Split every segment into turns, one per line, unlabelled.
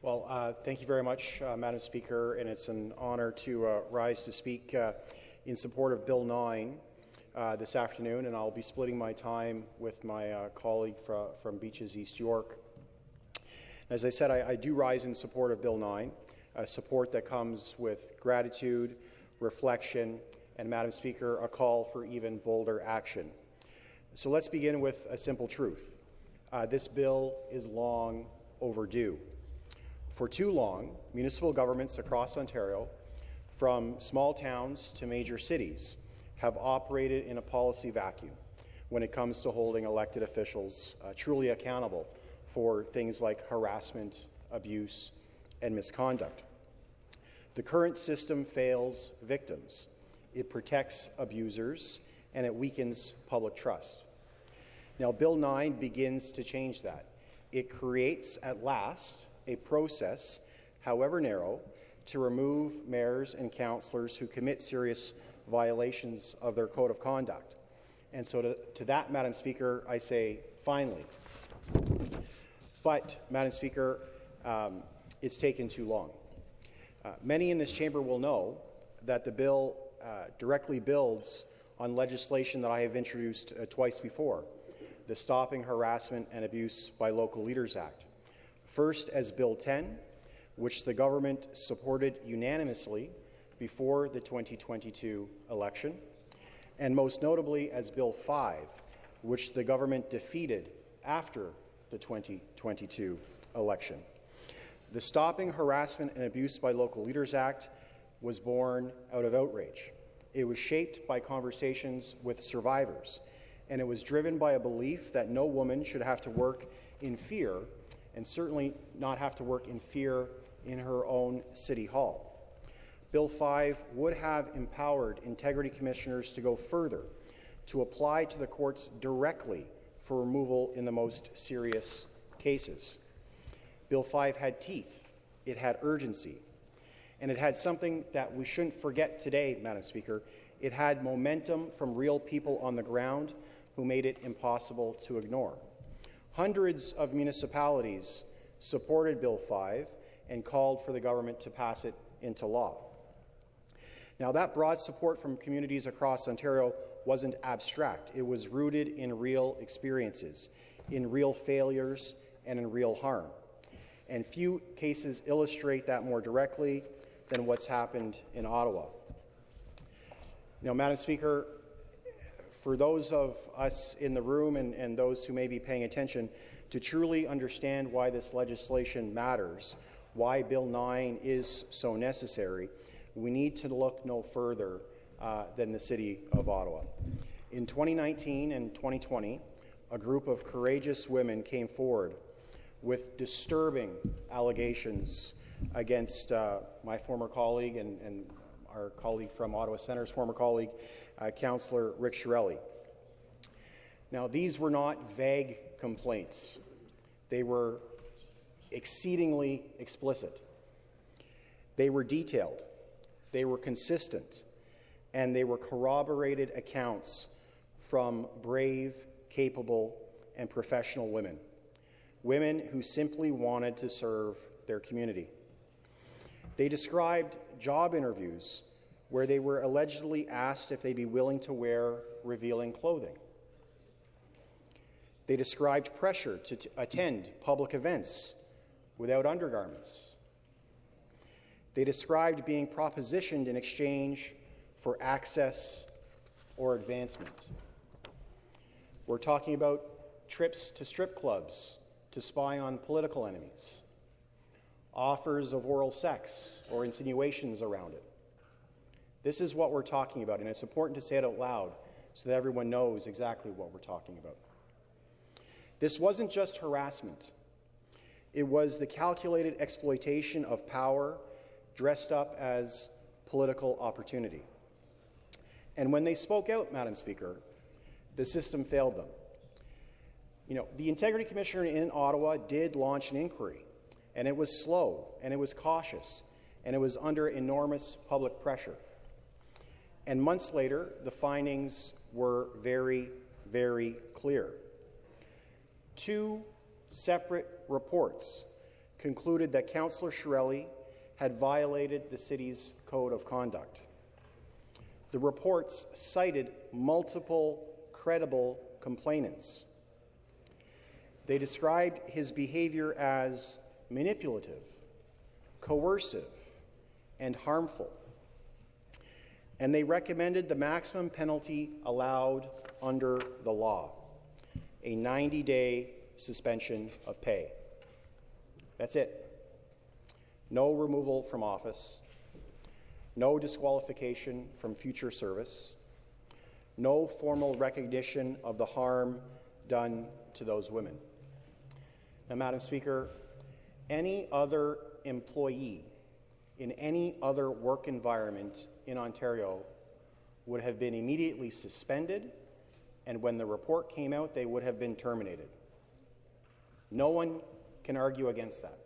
Well, thank you very much, Madam Speaker, and it's an honour to rise to speak in support of Bill 9 this afternoon, and I'll be splitting my time with my colleague from Beaches, East York. As I said, I do rise in support of Bill 9, support that comes with gratitude, reflection, and, Madam Speaker, a call for even bolder action. So let's begin with a simple truth. This bill is long overdue. For too long, municipal governments across Ontario, from small towns to major cities, have operated in a policy vacuum when it comes to holding elected officials truly accountable for things like harassment, abuse, and misconduct. The current system fails victims. It protects abusers, and it weakens public trust. Now, Bill 9 begins to change that. It creates, at last, a process, however narrow, to remove mayors and councillors who commit serious violations of their code of conduct. And so to that, Madam Speaker, I say, finally. But, Madam Speaker, it's taken too long. Many in this chamber will know that the bill directly builds on legislation that I have introduced twice before, the Stopping Harassment and Abuse by Local Leaders Act. First as Bill 10, which the government supported unanimously before the 2022 election, and most notably as Bill 5, which the government defeated after the 2022 election. The Stopping Harassment and Abuse by Local Leaders Act was born out of outrage. It was shaped by conversations with survivors, and it was driven by a belief that no woman should have to work in fear, and certainly not have to work in fear in her own City Hall. Bill 5 would have empowered integrity commissioners to go further, to apply to the courts directly for removal in the most serious cases. Bill 5 had teeth, it had urgency, and it had something that we shouldn't forget today, Madam Speaker. It had momentum from real people on the ground who made it impossible to ignore. Hundreds of municipalities supported Bill 5 and called for the government to pass it into law. Now, that broad support from communities across Ontario wasn't abstract. It was rooted in real experiences, in real failures, and in real harm. And few cases illustrate that more directly than what's happened in Ottawa. Now, Madam Speaker, for those of us in the room and those who may be paying attention, to truly understand why this legislation matters, why Bill 9 is so necessary, we need to look no further than the City of Ottawa. In 2019 and 2020, a group of courageous women came forward with disturbing allegations against my former colleague and our colleague from Ottawa Centre's former colleague, Councillor Rick Shirelli. Now, these were not vague complaints. They were exceedingly explicit. They were detailed. They were consistent. And they were corroborated accounts from brave, capable, and professional women. Women who simply wanted to serve their community. They described job interviews where they were allegedly asked if they'd be willing to wear revealing clothing. They described pressure to attend public events without undergarments. They described being propositioned in exchange for access or advancement. We're talking about trips to strip clubs to spy on political enemies, offers of oral sex or insinuations around it. This is what we're talking about, and it's important to say it out loud so that everyone knows exactly what we're talking about. This wasn't just harassment. It was the calculated exploitation of power dressed up as political opportunity. And when they spoke out, Madam Speaker, the system failed them. You know, the Integrity Commissioner in Ottawa did launch an inquiry, and it was slow, and it was cautious, and it was under enormous public pressure. And months later, the findings were very, very clear. Two separate reports concluded that Councillor Shirelli had violated the city's code of conduct. The reports cited multiple credible complainants. They described his behavior as manipulative, coercive, and harmful. And they recommended the maximum penalty allowed under the law, a 90-day suspension of pay. That's it. No removal from office, no disqualification from future service, no formal recognition of the harm done to those women. Now, Madam Speaker, any other employee in any other work environment in Ontario would have been immediately suspended, and when the report came out, they would have been terminated. No one can argue against that.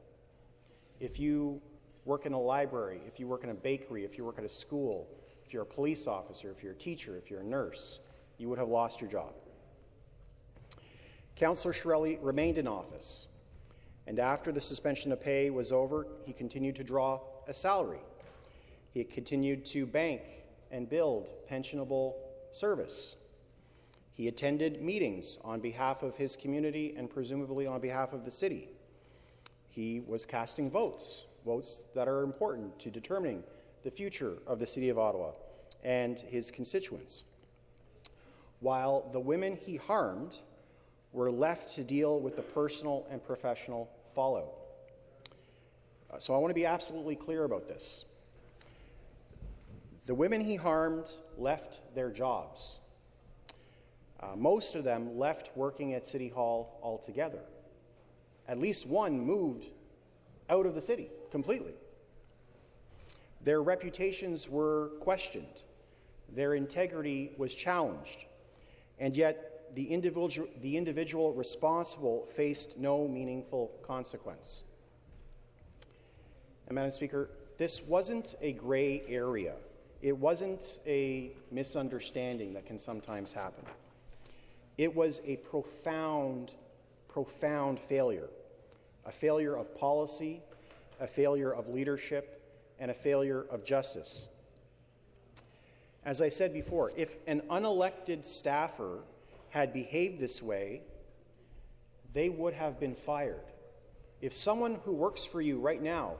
If you work in a library, if you work in a bakery, if you work at a school, if you're a police officer, if you're a teacher, if you're a nurse, you would have lost your job. Councillor Shirelli remained in office, and after the suspension of pay was over, he continued to draw a salary. He continued to bank and build pensionable service. He attended meetings on behalf of his community and presumably on behalf of the city. He was casting votes that are important to determining the future of the City of Ottawa and his constituents, while the women he harmed were left to deal with the personal and professional fallout. So I want to be absolutely clear about this. The women he harmed left their jobs. Most of them left working at City Hall altogether. At least one moved out of the city completely. Their reputations were questioned. Their integrity was challenged. And yet, the individual responsible faced no meaningful consequence. And Madam Speaker, this wasn't a gray area. It wasn't a misunderstanding that can sometimes happen. It was a profound failure. A failure of policy, a failure of leadership, and a failure of justice. As I said before, if an unelected staffer had behaved this way, they would have been fired. If someone who works for you right now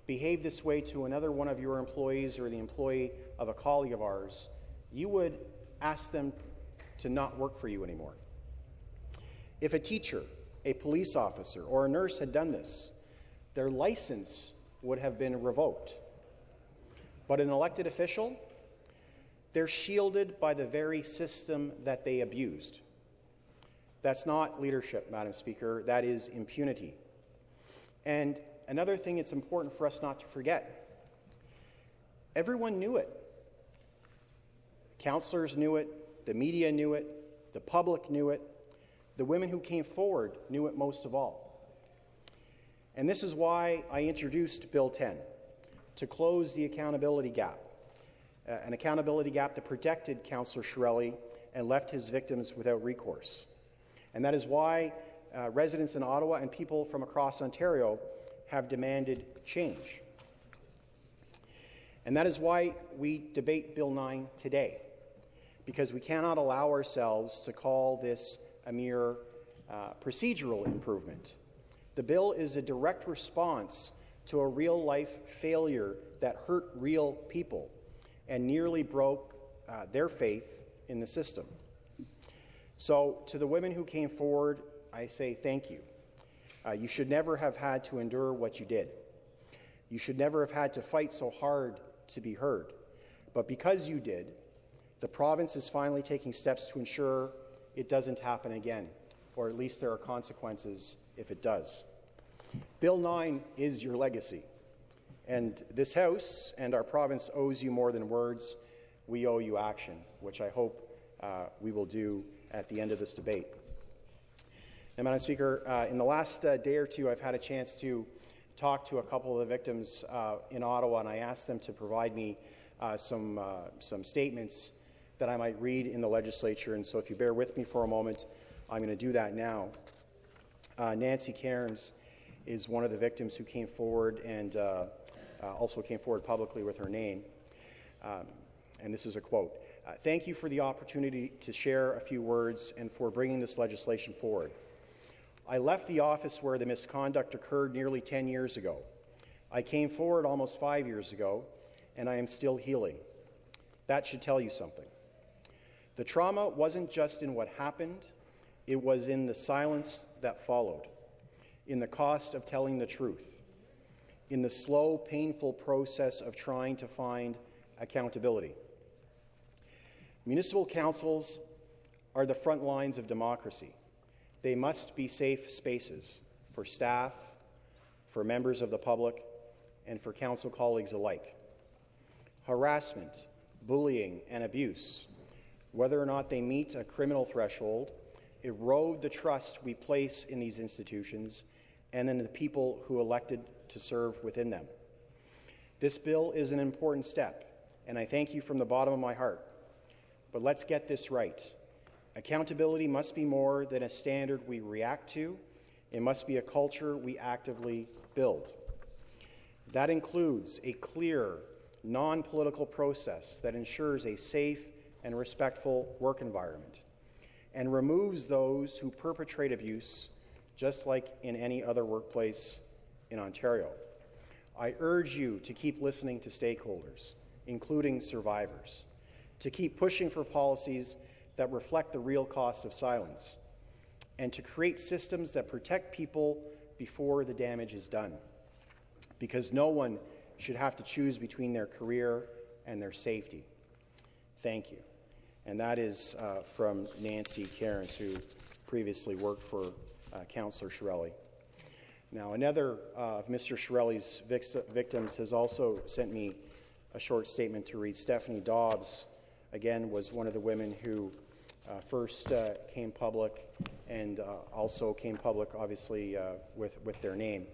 behaved this way to another one of your employees or the employee of a colleague of ours, you would ask them to not work for you anymore. If a teacher, a police officer, or a nurse had done this, their license would have been revoked. But an elected official, they're shielded by the very system that they abused. That's not leadership, Madam Speaker. That is impunity. And another thing it's important for us not to forget, everyone knew it. Councillors knew it, the media knew it, the public knew it, the women who came forward knew it most of all. And this is why I introduced Bill 10, to close the accountability gap, an accountability gap that protected Councillor Shirelli and left his victims without recourse. And that is why residents in Ottawa and people from across Ontario have demanded change. And that is why we debate Bill 9 today, because we cannot allow ourselves to call this a mere procedural improvement. The bill is a direct response to a real-life failure that hurt real people and nearly broke their faith in the system. So, to the women who came forward, I say thank you. You should never have had to endure what you did. You should never have had to fight so hard to be heard. But because you did, the province is finally taking steps to ensure it doesn't happen again, or at least there are consequences if it does. Bill 9 is your legacy, and this House and our province owes you more than words. We owe you action, which I hope we will do at the end of this debate. Now, Madam Speaker, in the last day or two, I've had a chance to talk to a couple of the victims in Ottawa, and I asked them to provide me some statements that I might read in the legislature. And so if you bear with me for a moment, I'm going to do that now. Nancy Cairns is one of the victims who came forward and also came forward publicly with her name. And this is a quote. Thank you for the opportunity to share a few words and for bringing this legislation forward. I left the office where the misconduct occurred nearly 10 years ago. I came forward almost 5 years ago, and I am still healing. That should tell you something. The trauma wasn't just in what happened, it was in the silence that followed, in the cost of telling the truth, in the slow, painful process of trying to find accountability. Municipal councils are the front lines of democracy. They must be safe spaces for staff, for members of the public, and for council colleagues alike. Harassment, bullying, and abuse, whether or not they meet a criminal threshold, erode the trust we place in these institutions and in the people who elected to serve within them. This bill is an important step, and I thank you from the bottom of my heart. But let's get this right. Accountability must be more than a standard we react to. It must be a culture we actively build. That includes a clear, non-political process that ensures a safe and respectful work environment and removes those who perpetrate abuse, just like in any other workplace in Ontario. I urge you to keep listening to stakeholders, including survivors, to keep pushing for policies that reflect the real cost of silence, and to create systems that protect people before the damage is done, because no one should have to choose between their career and their safety. Thank you. And that is from Nancy Cairns, who previously worked for Councillor Shirelli. Now, another of Mr. Shirelli's victims has also sent me a short statement to read. Stephanie Dobbs, again, was one of the women who first came public and also came public, obviously, with their name.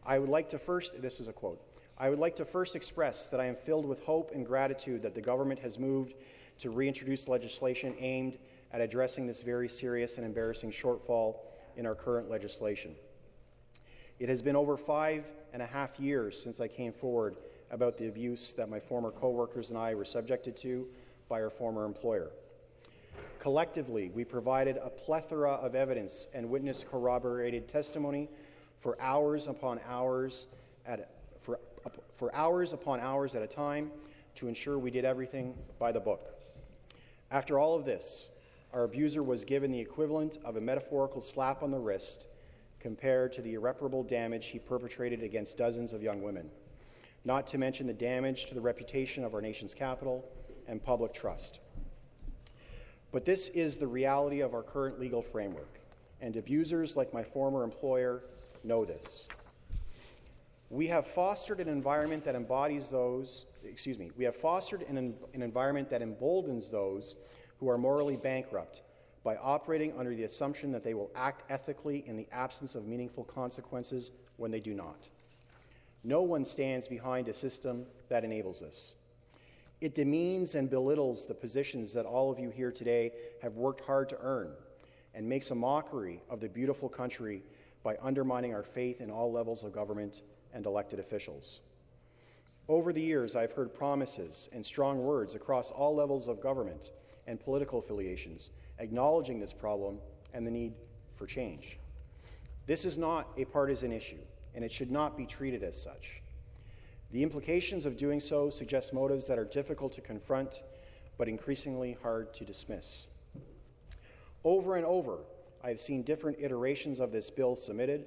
I would like to first, this is a quote, I would like to first express that I am filled with hope and gratitude that the government has moved to reintroduce legislation aimed at addressing this very serious and embarrassing shortfall in our current legislation. It has been over 5.5 years since I came forward about the abuse that my former co-workers and I were subjected to by our former employer. Collectively, we provided a plethora of evidence and witness corroborated testimony for hours upon hours at a time to ensure we did everything by the book. After all of this, our abuser was given the equivalent of a metaphorical slap on the wrist compared to the irreparable damage he perpetrated against dozens of young women, not to mention the damage to the reputation of our nation's capital and public trust. But this is the reality of our current legal framework, and abusers like my former employer know this. We have fostered an environment that embodies those, we have fostered an environment that emboldens those who are morally bankrupt by operating under the assumption that they will act ethically in the absence of meaningful consequences when they do not. No one stands behind a system that enables this. It demeans and belittles the positions that all of you here today have worked hard to earn and makes a mockery of the beautiful country by undermining our faith in all levels of government and elected officials. Over the years, I've heard promises and strong words across all levels of government and political affiliations acknowledging this problem and the need for change. This is not a partisan issue, and it should not be treated as such. The implications of doing so suggest motives that are difficult to confront, but increasingly hard to dismiss. Over and over, I have seen different iterations of this bill submitted,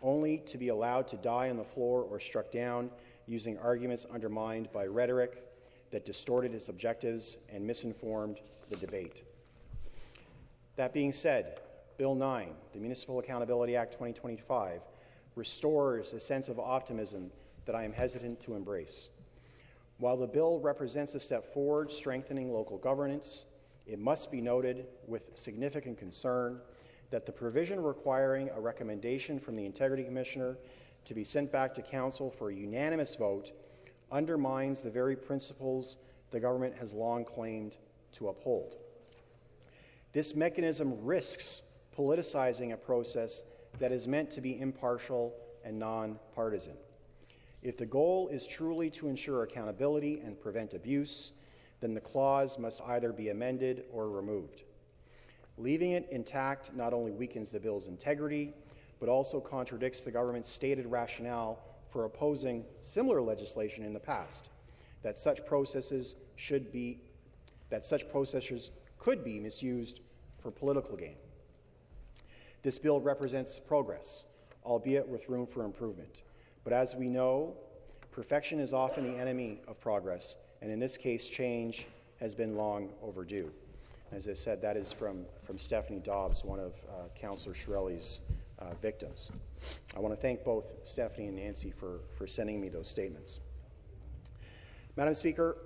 only to be allowed to die on the floor or struck down using arguments undermined by rhetoric that distorted its objectives and misinformed the debate. That being said, Bill 9, the Municipal Accountability Act 2025, restores a sense of optimism that I am hesitant to embrace. While the bill represents a step forward strengthening local governance, it must be noted with significant concern that the provision requiring a recommendation from the Integrity Commissioner to be sent back to Council for a unanimous vote undermines the very principles the government has long claimed to uphold. This mechanism risks politicizing a process that is meant to be impartial and non-partisan. If the goal is truly to ensure accountability and prevent abuse, then the clause must either be amended or removed. Leaving it intact not only weakens the bill's integrity, but also contradicts the government's stated rationale for opposing similar legislation in the past, that such processes could be misused for political gain. This bill represents progress, albeit with room for improvement. But as we know, perfection is often the enemy of progress, and in this case, change has been long overdue. As I said, that is from Stephanie Dobbs, one of Councillor Shirelli's victims. I want to thank both Stephanie and Nancy for sending me those statements. Madam Speaker,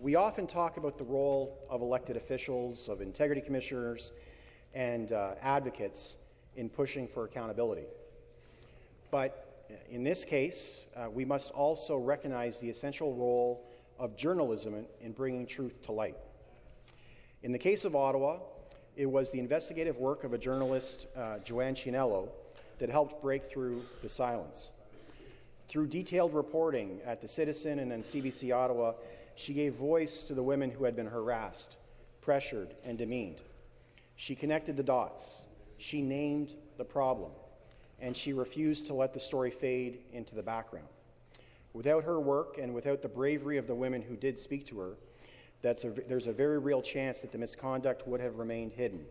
we often talk about the role of elected officials, of integrity commissioners, and advocates in pushing for accountability. But in this case, we must also recognize the essential role of journalism in bringing truth to light. In the case of Ottawa, it was the investigative work of a journalist, Joanne Chinello, that helped break through the silence. Through detailed reporting at The Citizen and then CBC Ottawa, she gave voice to the women who had been harassed, pressured, and demeaned. She connected the dots, she named the problem, and she refused to let the story fade into the background. Without her work and without the bravery of the women who did speak to her, there's a very real chance that the misconduct would have remained hidden,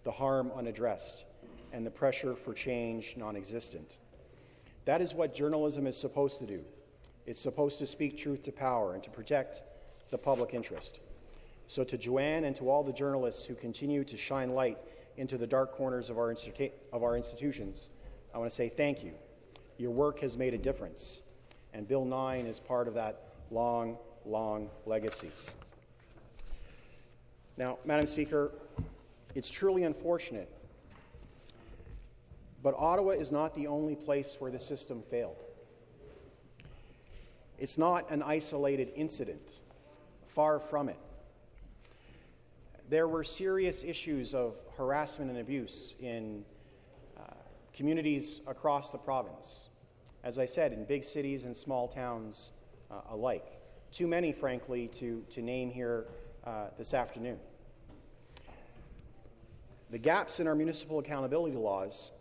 the harm unaddressed, and the pressure for change non-existent. That is what journalism is supposed to do. It's supposed to speak truth to power and to protect the public interest. So to Joanne and to all the journalists who continue to shine light into the dark corners of our institutions, I want to say thank you. Your work has made a difference, and Bill 9 is part of that long, long legacy. Now, Madam Speaker, it's truly unfortunate, but Ottawa is not the only place where the system failed. It's not an isolated incident. Far from it. There were serious issues of harassment and abuse in communities across the province. As I said, in big cities and small towns alike. Too many, frankly, to name here this afternoon. The gaps in our municipal accountability laws,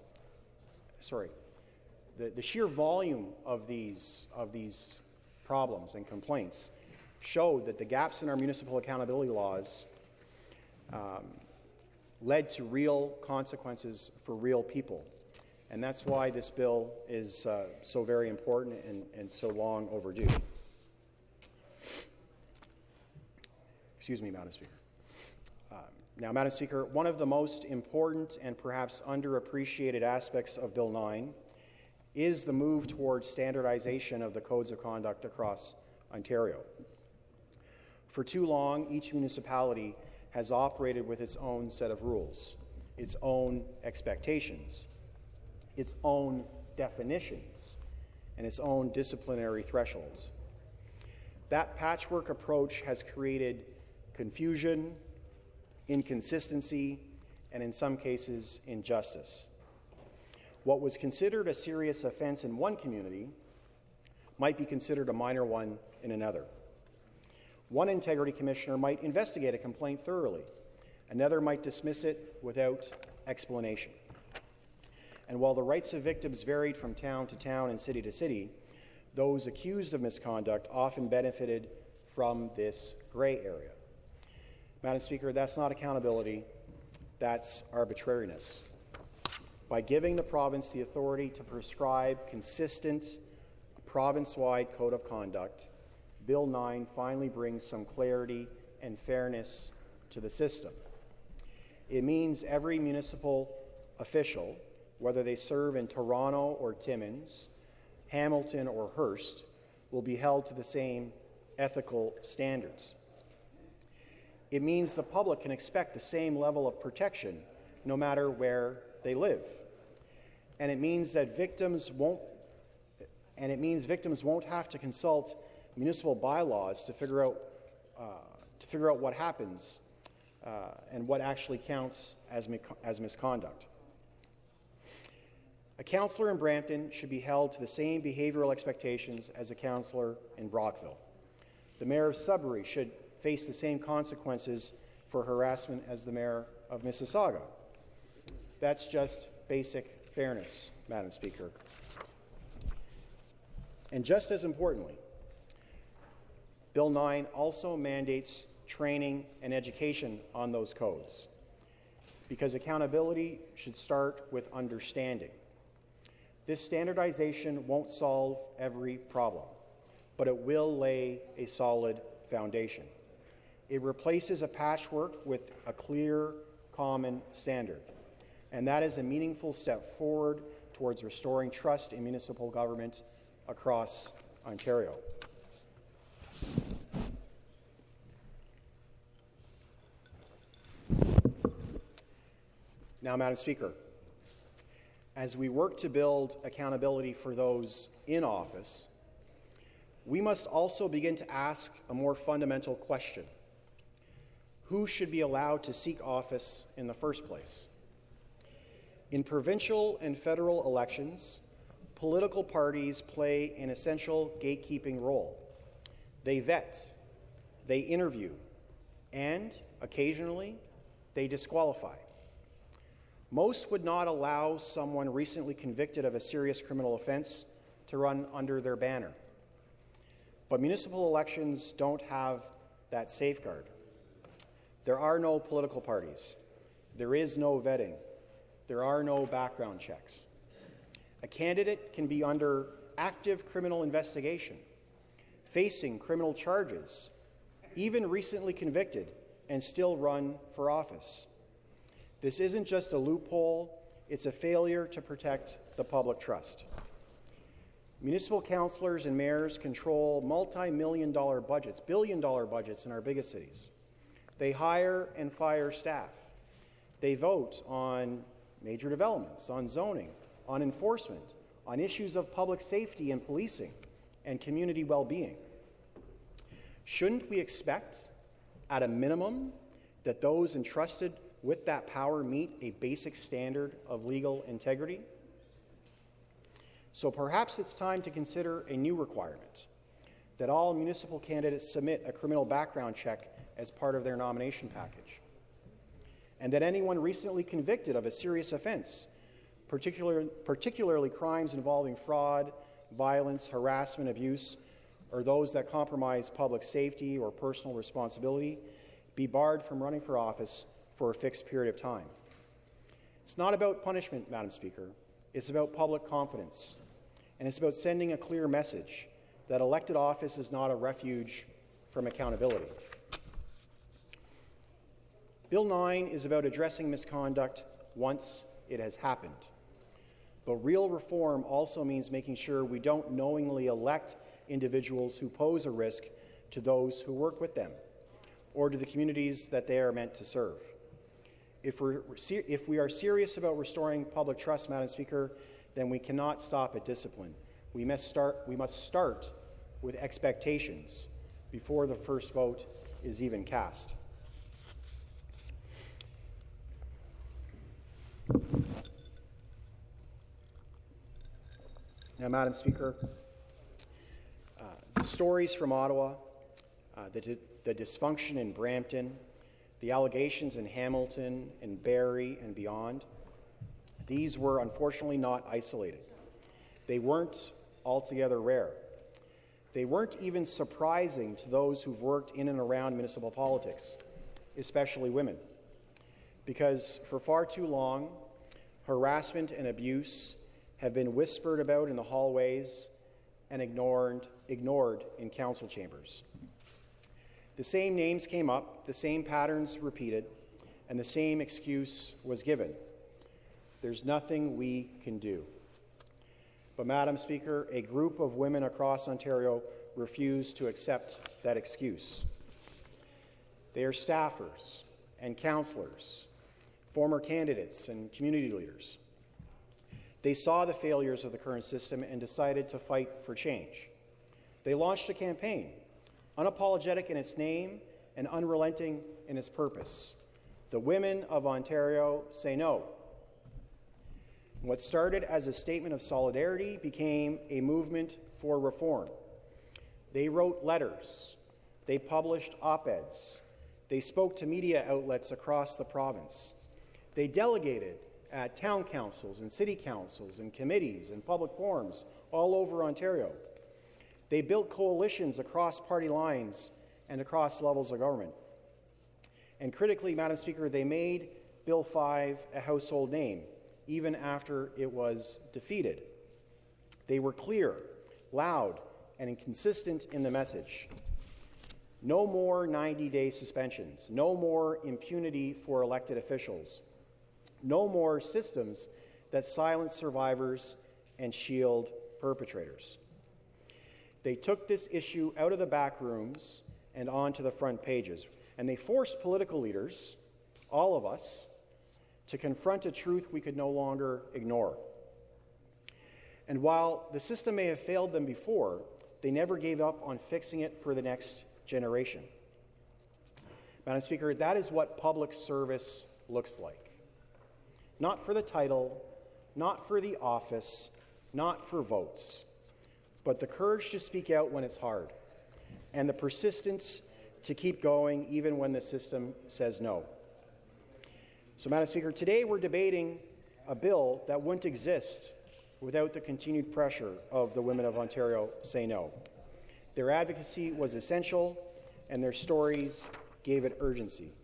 the sheer volume of these problems and complaints showed that the gaps in our municipal accountability laws led to real consequences for real people. And that's why this bill is so very important and so long overdue. Excuse me, Madam Speaker. Now, Madam Speaker, one of the most important and perhaps underappreciated aspects of Bill 9 is the move towards standardization of the codes of conduct across Ontario. For too long, each municipality has operated with its own set of rules, its own expectations, its own definitions, and its own disciplinary thresholds. That patchwork approach has created confusion, inconsistency, and in some cases, injustice. What was considered a serious offense in one community might be considered a minor one in another. One integrity commissioner might investigate a complaint thoroughly. Another might dismiss it without explanation. And while the rights of victims varied from town to town and city to city, those accused of misconduct often benefited from this gray area. Madam Speaker, that's not accountability, that's arbitrariness. By giving the province the authority to prescribe consistent, province-wide code of conduct, Bill 9 finally brings some clarity and fairness to the system. It means every municipal official, whether they serve in Toronto or Timmins, Hamilton or Hearst, will be held to the same ethical standards. It means the public can expect the same level of protection no matter where they live. And it means that victims won't have to consult municipal bylaws to figure out what happens and what actually counts as misconduct. A councillor in Brampton should be held to the same behavioural expectations as a councillor in Brockville. The mayor of Sudbury should face the same consequences for harassment as the mayor of Mississauga. That's just basic fairness, Madam Speaker. And just as importantly, Bill 9 also mandates training and education on those codes, because accountability should start with understanding. This standardization won't solve every problem, but it will lay a solid foundation. It replaces a patchwork with a clear, common standard, and that is a meaningful step forward towards restoring trust in municipal government across Ontario. Now, Madam Speaker, as we work to build accountability for those in office, we must also begin to ask a more fundamental question. Who should be allowed to seek office in the first place? In provincial and federal elections, political parties play an essential gatekeeping role. They vet, they interview, and occasionally they disqualify. Most would not allow someone recently convicted of a serious criminal offense to run under their banner. But municipal elections don't have that safeguard. There are no political parties. There is no vetting. There are no background checks. A candidate can be under active criminal investigation, facing criminal charges, even recently convicted, and still run for office. This isn't just a loophole, it's a failure to protect the public trust. Municipal councillors and mayors control multi-million-dollar budgets, billion-dollar budgets in our biggest cities. They hire and fire staff. They vote on major developments, on zoning, on enforcement, on issues of public safety and policing, and community well-being. Shouldn't we expect, at a minimum, that those entrusted with that power meet a basic standard of legal integrity? So perhaps it's time to consider a new requirement, that all municipal candidates submit a criminal background check as part of their nomination package, and that anyone recently convicted of a serious offense, particularly crimes involving fraud, violence, harassment, abuse, or those that compromise public safety or personal responsibility, be barred from running for office for a fixed period of time. It's not about punishment, Madam Speaker. It's about public confidence, and it's about sending a clear message that elected office is not a refuge from accountability. Bill 9 is about addressing misconduct once it has happened. But real reform also means making sure we don't knowingly elect individuals who pose a risk to those who work with them or to the communities that they are meant to serve. If we are serious about restoring public trust, Madam Speaker, then we cannot stop at discipline. We must start with expectations before the first vote is even cast. Now, Madam Speaker, the stories from Ottawa, the dysfunction in Brampton, the allegations in Hamilton and Barrie and beyond, these were unfortunately not isolated. They weren't altogether rare. They weren't even surprising to those who've worked in and around municipal politics, especially women, because for far too long, harassment and abuse have been whispered about in the hallways and ignored in council chambers. The same names came up, the same patterns repeated, and the same excuse was given. There's nothing we can do. But, Madam Speaker, a group of women across Ontario refused to accept that excuse. They are staffers and councillors, former candidates and community leaders. They saw the failures of the current system and decided to fight for change. They launched a campaign, unapologetic in its name and unrelenting in its purpose. The women of Ontario say no. What started as a statement of solidarity became a movement for reform. They wrote letters. They published op-eds. They spoke to media outlets across the province. They delegated at town councils and city councils and committees and public forums all over Ontario. They built coalitions across party lines and across levels of government. And critically, Madam Speaker, they made Bill 5 a household name, even after it was defeated. They were clear, loud, and inconsistent in the message. No more 90-day suspensions. No more impunity for elected officials. No more systems that silence survivors and shield perpetrators. They took this issue out of the back rooms and onto the front pages, and they forced political leaders, all of us, to confront a truth we could no longer ignore. And while the system may have failed them before, they never gave up on fixing it for the next generation. Madam Speaker, that is what public service looks like. Not for the title, not for the office, not for votes, but the courage to speak out when it's hard, and the persistence to keep going even when the system says no. So, Madam Speaker, today we're debating a bill that wouldn't exist without the continued pressure of the women of Ontario Say No. Their advocacy was essential, and their stories gave it urgency.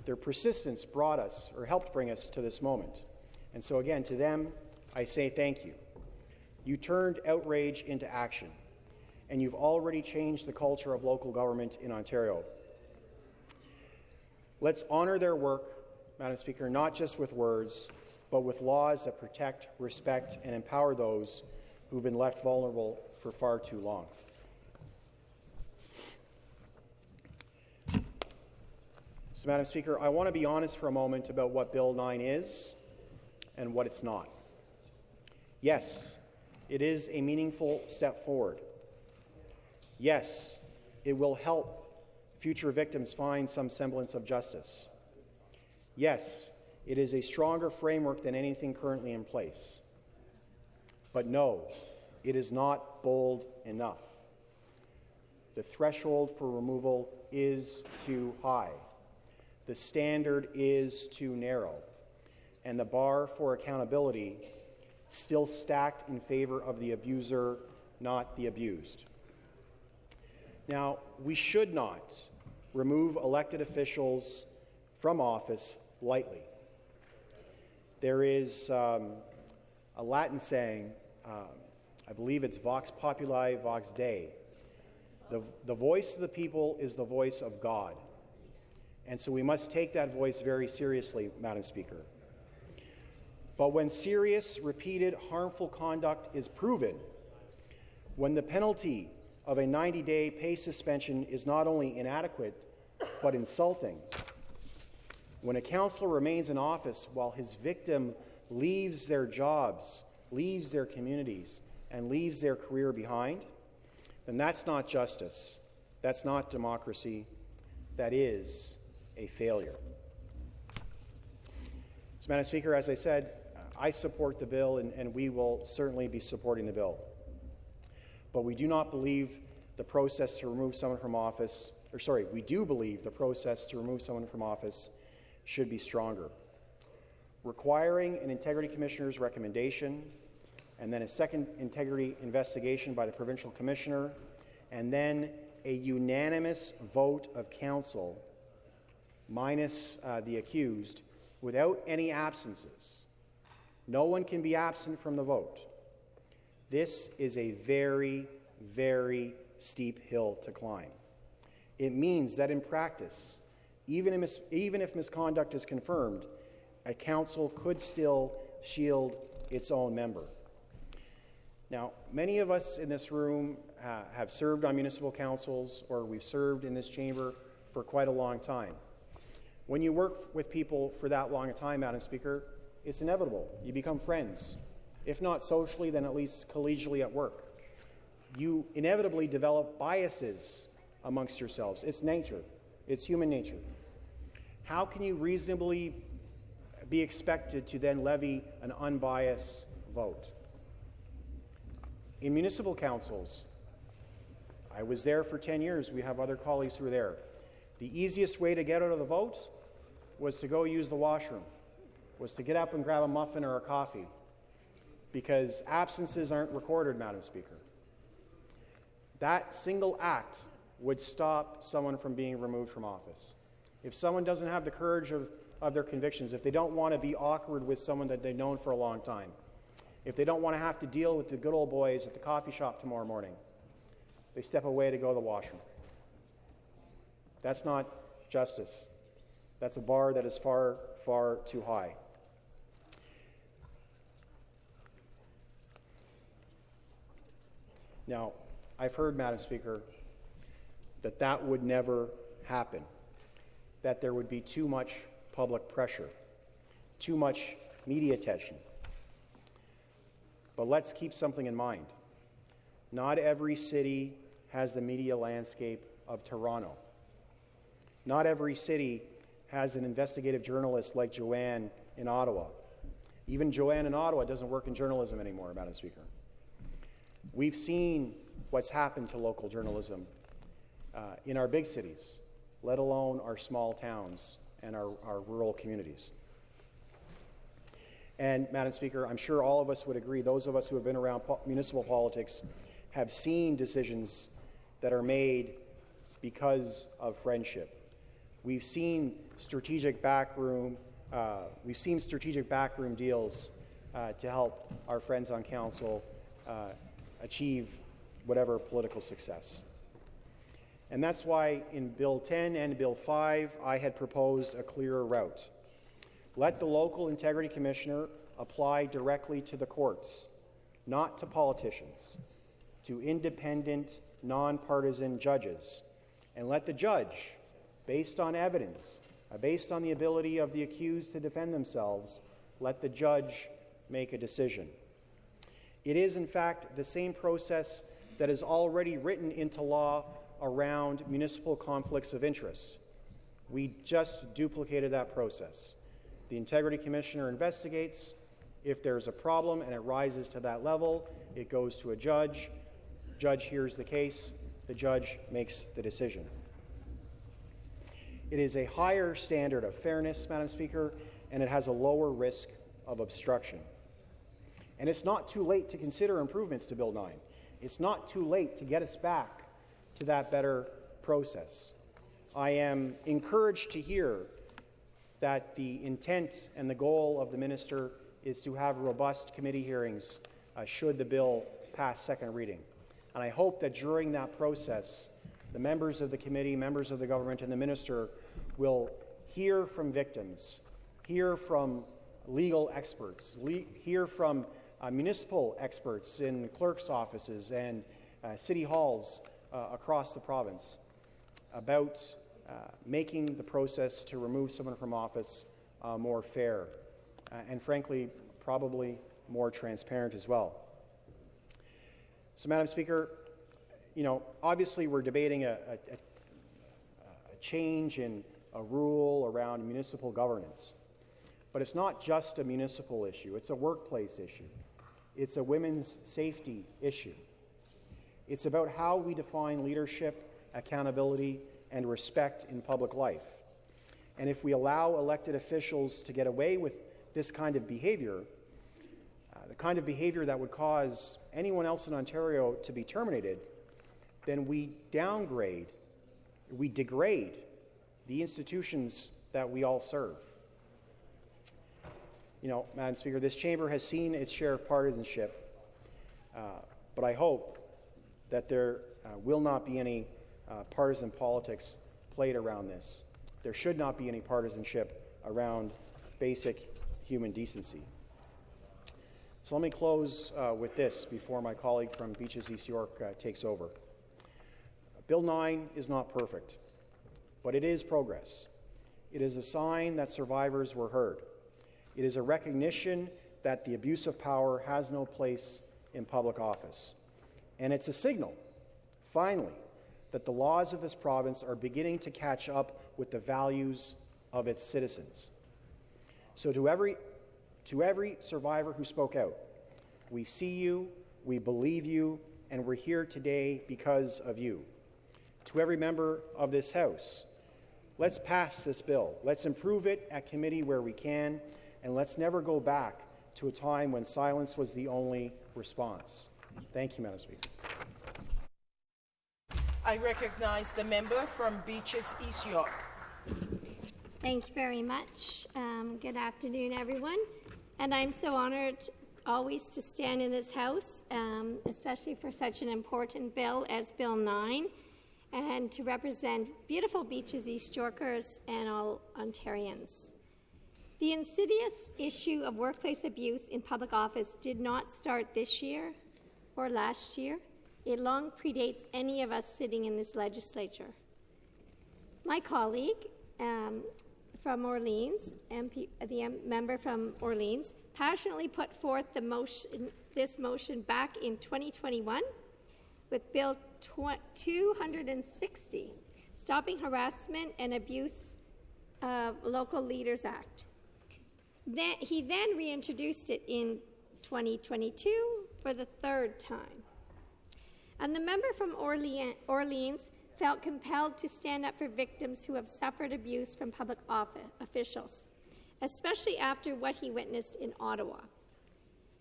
Their persistence brought us, or helped bring us, to this moment. And so again, to them, I say thank you. You turned outrage into action, and you've already changed the culture of local government in Ontario. Let's honor their work, Madam Speaker, not just with words, but with laws that protect, respect, and empower those who've been left vulnerable for far too long. So, Madam Speaker, I want to be honest for a moment about what Bill 9 is and what it's not. Yes, it is a meaningful step forward. Yes, it will help future victims find some semblance of justice. Yes, it is a stronger framework than anything currently in place. But no, it is not bold enough. The threshold for removal is too high. The standard is too narrow, and the bar for accountability still stacked in favor of the abuser, not the abused. Now, we should not remove elected officials from office lightly. There is a Latin saying, I believe it's vox populi, vox Dei. The voice of the people is the voice of God. And so we must take that voice very seriously, Madam Speaker. But when serious, repeated, harmful conduct is proven, when the penalty of a 90-day pay suspension is not only inadequate, but insulting, when a councillor remains in office while his victim leaves their jobs, leaves their communities, and leaves their career behind, then that's not justice, that's not democracy, that is a failure. So, Madam Speaker, as I said, I support the bill, and we will certainly be supporting the bill. But we do not believe the process to remove someone from office, we do believe the process to remove someone from office should be stronger. Requiring an Integrity Commissioner's recommendation, and then a second integrity investigation by the Provincial Commissioner, and then a unanimous vote of Council minus the accused, without any absences. No one can be absent from the vote. This is a very, very steep hill to climb. It means that in practice, even if misconduct is confirmed, a council could still shield its own member. Now, many of us in this room have served on municipal councils, or we've served in this chamber for quite a long time. When you work with people for that long a time, Madam Speaker, it's inevitable. You become friends. If not socially, then at least collegially at work. You inevitably develop biases amongst yourselves. It's nature. It's human nature. How can you reasonably be expected to then levy an unbiased vote. In municipal councils, I was there for 10 years. We have other colleagues who were there. The easiest way to get out of the vote was to go use the washroom, was to get up and grab a muffin or a coffee, because absences aren't recorded, Madam Speaker. That single act would stop someone from being removed from office. If someone doesn't have the courage of their convictions, if they don't want to be awkward with someone that they've known for a long time, if they don't want to have to deal with the good old boys at the coffee shop tomorrow morning, they step away to go to the washroom. That's not justice. That's a bar that is far, far too high. Now, I've heard, Madam Speaker, that would never happen, that there would be too much public pressure, too much media attention. But let's keep something in mind. Not every city has the media landscape of Toronto. Not every city has an investigative journalist like Joanne in Ottawa. Even Joanne in Ottawa doesn't work in journalism anymore, Madam Speaker. We've seen what's happened to local journalism in our big cities, let alone our small towns and our rural communities. And, Madam Speaker, I'm sure all of us would agree, those of us who have been around municipal politics have seen decisions that are made because of friendship. We've seen strategic backroom deals to help our friends on council achieve whatever political success. And that's why in Bill 10 and Bill 5, I had proposed a clearer route. Let the local integrity commissioner apply directly to the courts, not to politicians, to independent, nonpartisan judges, and let the judge, based on evidence, based on the ability of the accused to defend themselves, let the judge make a decision. It is, in fact, the same process that is already written into law around municipal conflicts of interest. We just duplicated that process. The Integrity Commissioner investigates. If there's a problem and it rises to that level, it goes to a judge. Judge hears the case. The judge makes the decision. It is a higher standard of fairness, Madam Speaker, and it has a lower risk of obstruction. And it's not too late to consider improvements to Bill 9. It's not too late to get us back to that better process. I am encouraged to hear that the intent and the goal of the minister is to have robust committee hearings should the bill pass second reading. And I hope that during that process, the members of the committee, members of the government, and the minister will hear from victims, hear from legal experts, hear from municipal experts in clerks' offices and city halls across the province about making the process to remove someone from office more fair and, frankly, probably more transparent as well. So, Madam Speaker, obviously we're debating a change in a rule around municipal governance. But it's not just a municipal issue. It's a workplace issue. It's a women's safety issue. It's about how we define leadership, accountability, and respect in public life. And if we allow elected officials to get away with this kind of behavior, the kind of behavior that would cause anyone else in Ontario to be terminated, then we degrade the institutions that we all serve. Madam Speaker, this chamber has seen its share of partisanship, but I hope that there will not be any partisan politics played around this. There should not be any partisanship around basic human decency. So let me close with this before my colleague from Beaches East York takes over. Bill 9 is not perfect, but it is progress. It is a sign that survivors were heard. It is a recognition that the abuse of power has no place in public office. And it's a signal, finally, that the laws of this province are beginning to catch up with the values of its citizens. So to every survivor who spoke out, we see you, we believe you, and we're here today because of you. To every member of this House, let's pass this bill. Let's improve it at committee where we can, and let's never go back to a time when silence was the only response. Thank you, Madam Speaker.
I recognize the member from Beaches East York.
Thank you very much. Good afternoon, everyone. And I'm so honored always to stand in this House, especially for such an important bill as Bill 9, and to represent beautiful Beaches East Yorkers and all Ontarians. The insidious issue of workplace abuse in public office did not start this year or last year. It long predates any of us sitting in this legislature. My colleague from Orleans, the member from Orleans, passionately put forth this motion back in 2021 with Bill 260, Stopping Harassment and Abuse of Local Leaders Act. He then reintroduced it in 2022 for the third time. And the member from Orleans felt compelled to stand up for victims who have suffered abuse from public officials, especially after what he witnessed in Ottawa.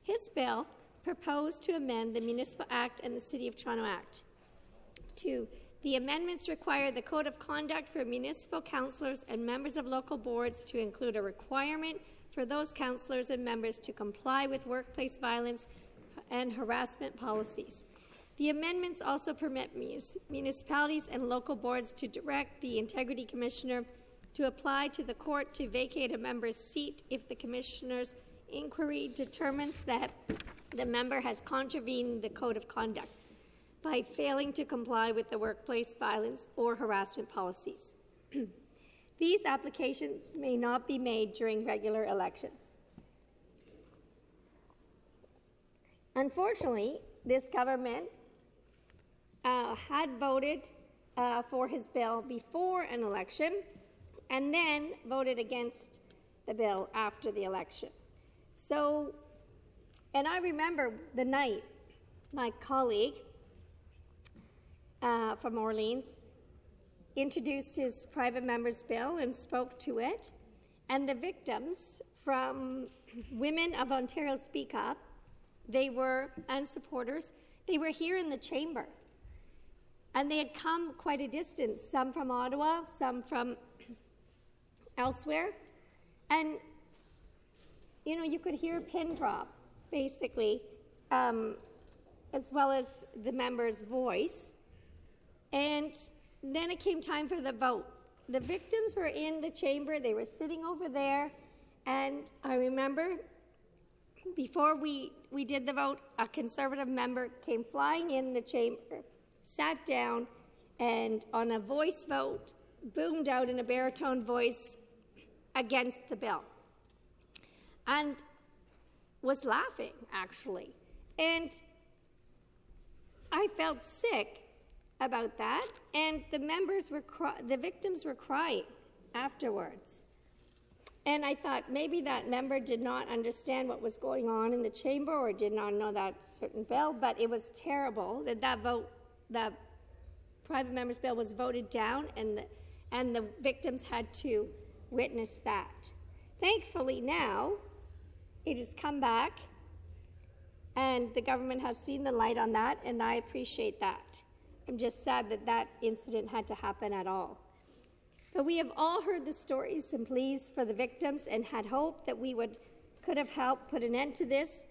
His bill proposed to amend the Municipal Act and the City of Toronto Act. 2. The amendments require the Code of Conduct for municipal councillors and members of local boards to include a requirement for those councillors and members to comply with workplace violence and harassment policies. The amendments also permit municipalities and local boards to direct the Integrity Commissioner to apply to the court to vacate a member's seat if the Commissioner's inquiry determines that the member has contravened the Code of Conduct by failing to comply with the workplace violence or harassment policies. These applications may not be made during regular elections. Unfortunately, this government had voted for his bill before an election and then voted against the bill after the election. So, and I remember the night my colleague from Orleans introduced his private member's bill and spoke to it, and the victims from Women of Ontario Speak Up, and supporters, they were here in the chamber. And they had come quite a distance, some from Ottawa, some from elsewhere. And, you know, you could hear a pin drop, basically, as well as the member's voice. And then it came time for the vote. The victims were in the chamber. They were sitting over there. And I remember before we did the vote, a Conservative member came flying in the chamber, sat down, and on a voice vote, boomed out in a baritone voice against the bill. And was laughing, actually. And I felt sick about that, and the victims were crying afterwards. And I thought maybe that member did not understand what was going on in the chamber or did not know that certain bill, but it was terrible that private member's bill was voted down, and the victims had to witness that. Thankfully now, it has come back, and the government has seen the light on that, and I appreciate that. I'm just sad that that incident had to happen at all. But we have all heard the stories and pleas for the victims and had hoped that we could have helped put an end to this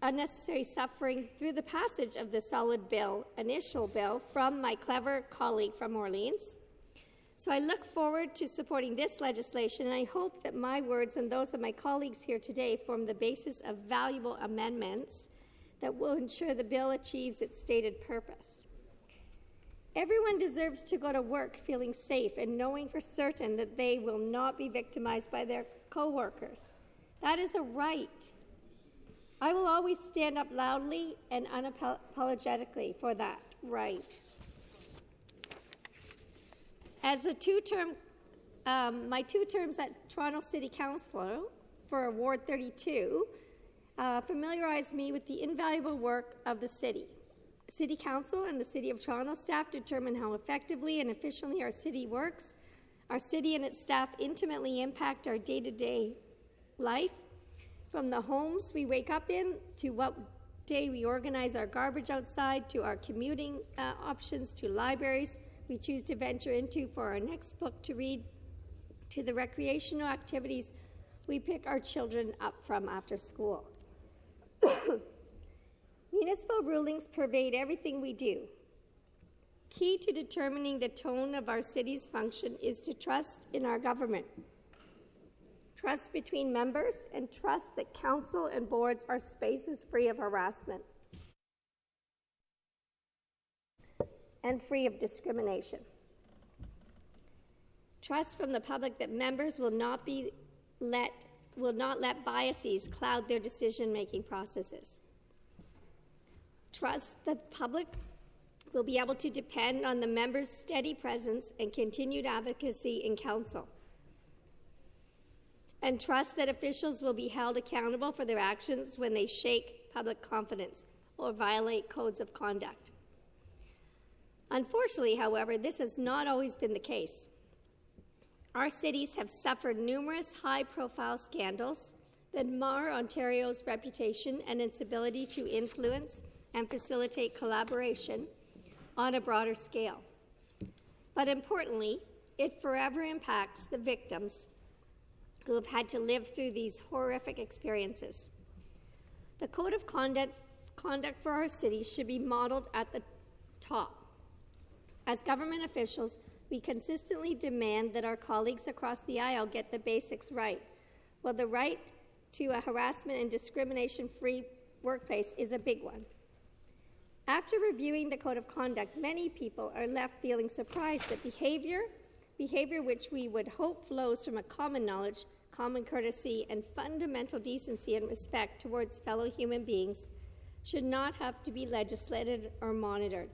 unnecessary suffering through the passage of the solid bill, initial bill, from my clever colleague from Orleans. So I look forward to supporting this legislation, and I hope that my words and those of my colleagues here today form the basis of valuable amendments that will ensure the bill achieves its stated purpose. Everyone deserves to go to work feeling safe and knowing for certain that they will not be victimized by their co-workers. That is a right. I will always stand up loudly and unapologetically for that right. As a two-term my 2 terms at Toronto City Councillor for Ward 32 familiarized me with the invaluable work of the city. City Council and the City of Toronto staff determine how effectively and efficiently our city works. Our city and its staff intimately impact our day-to-day life, from the homes we wake up in, to what day we organize our garbage outside, to our commuting options, to libraries we choose to venture into for our next book to read, to the recreational activities we pick our children up from after school. Municipal rulings pervade everything we do. Key to determining the tone of our city's function is to trust in our government. Trust between members, and trust that council and boards are spaces free of harassment and free of discrimination. Trust from the public that members will not let biases cloud their decision-making processes. Trust that the public will be able to depend on the members' steady presence and continued advocacy in council. And trust that officials will be held accountable for their actions when they shake public confidence or violate codes of conduct. Unfortunately, however, this has not always been the case. Our cities have suffered numerous high-profile scandals that mar Ontario's reputation and its ability to influence and facilitate collaboration on a broader scale. But importantly, it forever impacts the victims who have had to live through these horrific experiences. The code of conduct for our city should be modeled at the top. As government officials, we consistently demand that our colleagues across the aisle get the basics right. Well, the right to a harassment and discrimination-free workplace is a big one. After reviewing the code of conduct, many people are left feeling surprised that behavior which we would hope flows from a common knowledge, common courtesy, and fundamental decency and respect towards fellow human beings should not have to be legislated or monitored.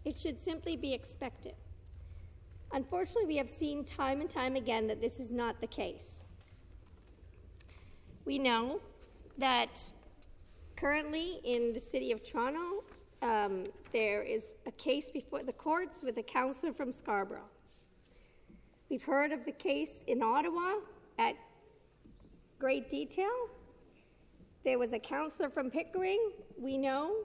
It should simply be expected. Unfortunately, we have seen time and time again that this is not the case. We know that currently in the City of Toronto, there is a case before the courts with a councillor from Scarborough. We've heard of the case in Ottawa at great detail. There was a councillor from Pickering, we know,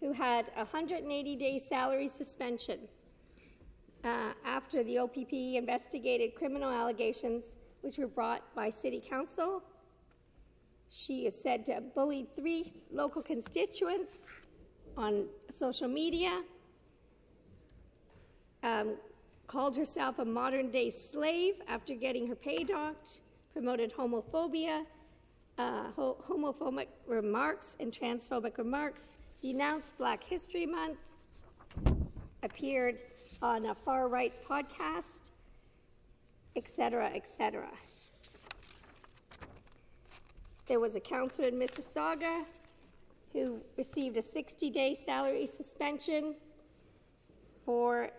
who had a 180-day salary suspension after the OPP investigated criminal allegations which were brought by City Council. She is said to have bullied 3 local constituents on social media, called herself a modern-day slave after getting her pay docked, promoted homophobia, homophobic remarks and transphobic remarks, denounced Black History Month, appeared on a far-right podcast, etc., etc. There was a councillor in Mississauga who received a 60-day salary suspension for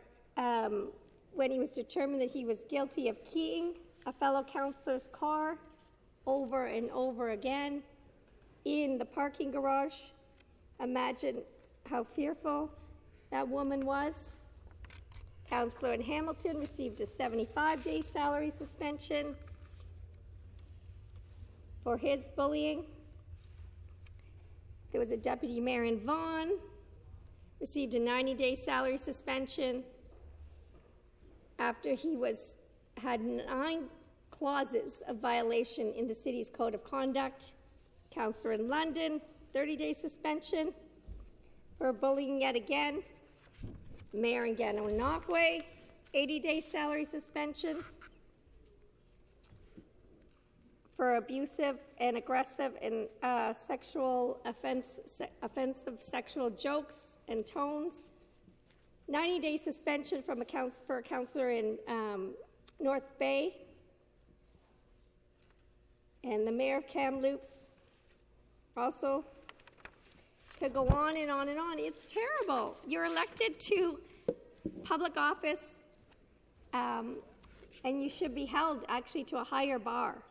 when he was determined that he was guilty of keying a fellow councillor's car over and over again in the parking garage. Imagine how fearful that woman was. Councillor in Hamilton received a 75-day salary suspension for his bullying. There was a deputy mayor in Vaughan, received a 90-day salary suspension after he had 9 clauses of violation in the city's code of conduct. Councillor in London, 30-day suspension for bullying yet again. Mayor in Gananoque, 80-day salary suspension for abusive and aggressive and offensive sexual jokes and tones. 90-day suspension for a councillor in North Bay. And the mayor of Kamloops also could go on and on and on. It's terrible. You're elected to public office and you should be held actually to a higher bar.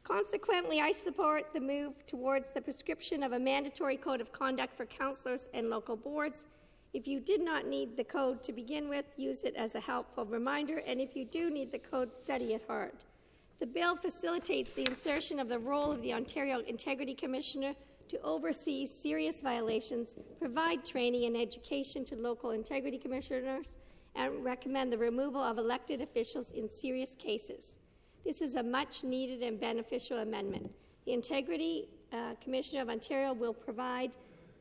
Consequently, I support the move towards the prescription of a mandatory code of conduct for councillors and local boards. If you did not need the code to begin with, use it as a helpful reminder, and if you do need the code, study it hard. The bill facilitates the insertion of the role of the Ontario Integrity Commissioner to oversee serious violations, provide training and education to local integrity commissioners, and recommend the removal of elected officials in serious cases. This is a much-needed and beneficial amendment. The Integrity Commissioner of Ontario will provide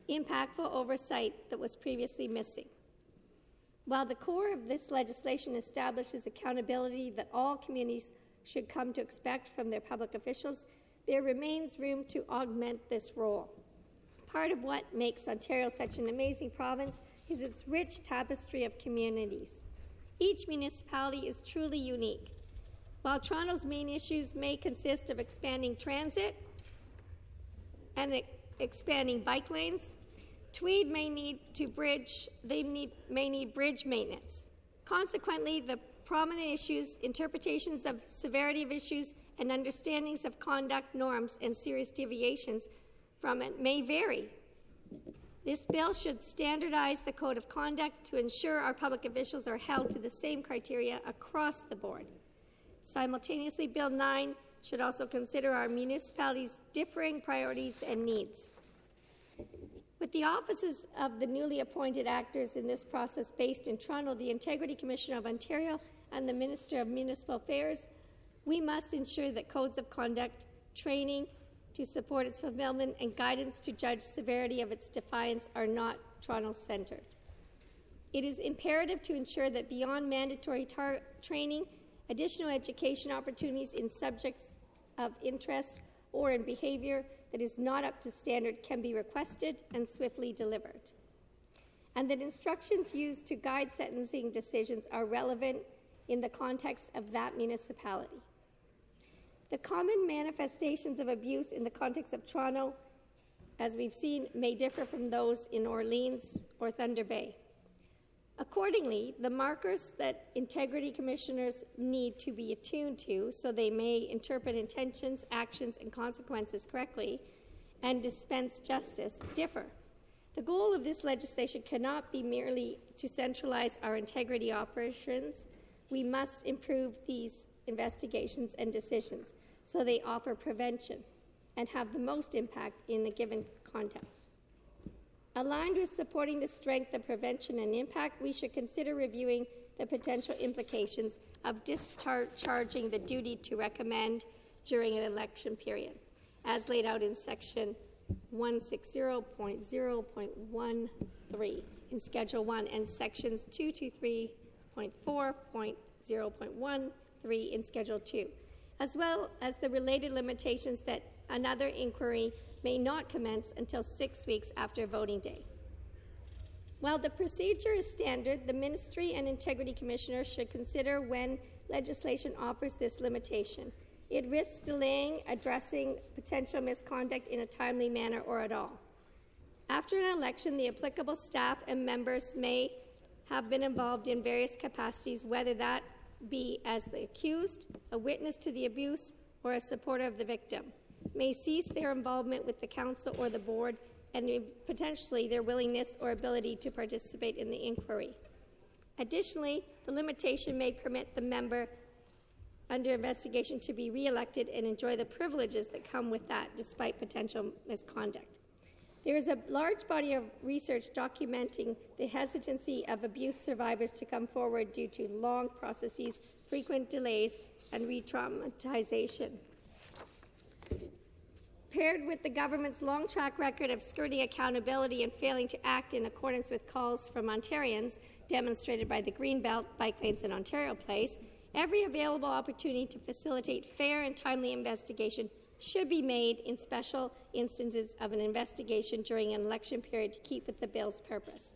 impactful oversight that was previously missing. While the core of this legislation establishes accountability that all communities should come to expect from their public officials, there remains room to augment this role. Part of what makes Ontario such an amazing province is its rich tapestry of communities. Each municipality is truly unique. While Toronto's main issues may consist of expanding transit and expanding bike lanes, Tweed may need bridge maintenance. Consequently, the prominent issues, interpretations of severity of issues, and understandings of conduct norms and serious deviations from it may vary. This bill should standardize the code of conduct to ensure our public officials are held to the same criteria across the board. Simultaneously, Bill 9 should also consider our municipalities' differing priorities and needs. With the offices of the newly appointed actors in this process based in Toronto, the Integrity Commissioner of Ontario and the Minister of Municipal Affairs, we must ensure that codes of conduct, training to support its fulfillment, and guidance to judge severity of its defiance are not Toronto-centred. It is imperative to ensure that beyond mandatory training, additional education opportunities in subjects of interest or in behaviour that is not up to standard can be requested and swiftly delivered, and that instructions used to guide sentencing decisions are relevant in the context of that municipality. The common manifestations of abuse in the context of Toronto, as we've seen, may differ from those in Orleans or Thunder Bay. Accordingly, the markers that integrity commissioners need to be attuned to so they may interpret intentions, actions, and consequences correctly and dispense justice differ. The goal of this legislation cannot be merely to centralize our integrity operations. We must improve these investigations and decisions so they offer prevention and have the most impact in a given context. Aligned with supporting the strength of prevention and impact, we should consider reviewing the potential implications of discharging the duty to recommend during an election period, as laid out in Section 160.0.13 in Schedule 1 and Sections 223.4.0.13 in Schedule 2, as well as the related limitations that another inquiry may not commence until 6 weeks after voting day. While the procedure is standard, the Ministry and Integrity Commissioner should consider when legislation offers this limitation. It risks delaying addressing potential misconduct in a timely manner or at all. After an election, the applicable staff and members may have been involved in various capacities, whether that be as the accused, a witness to the abuse, or a supporter of the victim, may cease their involvement with the council or the board and potentially their willingness or ability to participate in the inquiry. Additionally, the limitation may permit the member under investigation to be re-elected and enjoy the privileges that come with that, despite potential misconduct. There is a large body of research documenting the hesitancy of abuse survivors to come forward due to long processes, frequent delays, and re-traumatization. Paired with the government's long track record of skirting accountability and failing to act in accordance with calls from Ontarians, demonstrated by the Greenbelt, bike lanes, and Ontario Place, every available opportunity to facilitate fair and timely investigation should be made in special instances of an investigation during an election period to keep with the bill's purpose.